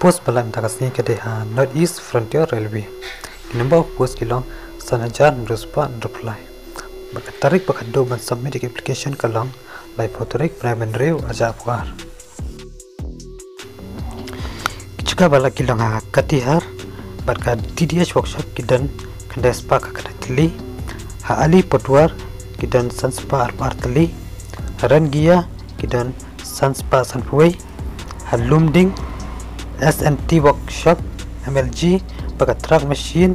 Post balam takasni kedeha North East Frontier Railway. Number of post kilong sanajar respond reply. Tarik bakado ban submit application kalong lai fotorik private reu ajapwar. Juga bala kilong katihar barka DDH workshop kidan kandaspa kakatili ha ali potwar kidan sanspa arpartali rangia kidan sanspa sanpui ha lumding SNT workshop MLG baka truck machine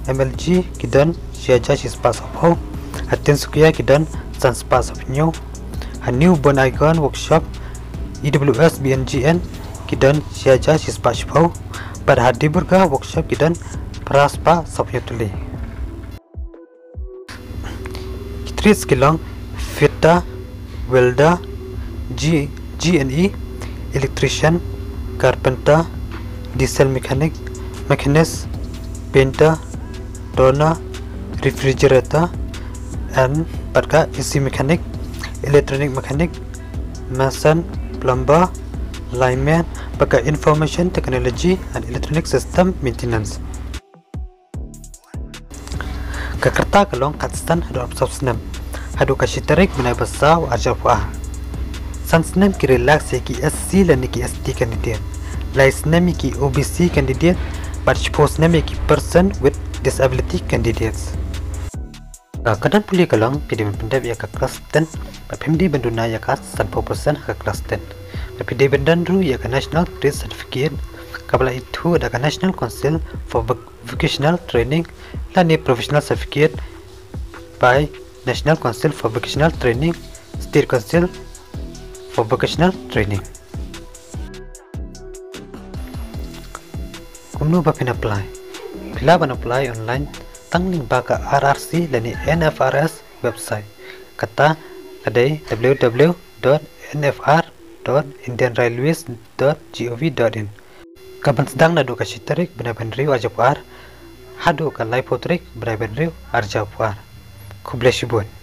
MLG kidan siaja sispa sopho hatin sukia kidan sanspa sopnyo ha new bon icon workshop IWS BNGN kidan siaja sispa sopho pada hadi burga workshop kidan praspa sopnyo tuli kitris kilong fitta welder GNE electrician carpenter diesel mechanic machinist painter donor refrigerator and pada AC mechanic electronic mechanic mason plumber lineman pada information technology and electronic system maintenance kakerta kalong katstan hadu absorption hadu kashitarik menai basau arjapwa sansnem ki relax ki SC lani ki ST candidate license ki OBC candidate participants name ki person with disability candidates kadang puli kalong pidin pendap ya ka kelas 10 pemdi banduna ya ka 100% ka kelas 10 pemdi bandanru ya ka national trade certificate kabla itu ada ka national council for vocational training lani professional certificate by national council for vocational training state council for vocational training kumno ba pin apply pila ban apply online tangling baka RRC lani NFRS website kata adai www.nfr.indianrailways.gov.in kaban sedang nadu kasitarik benaban riu ajapwar hadu ka live potrik benaban riu arjapwar KHUBLEI SHIBUN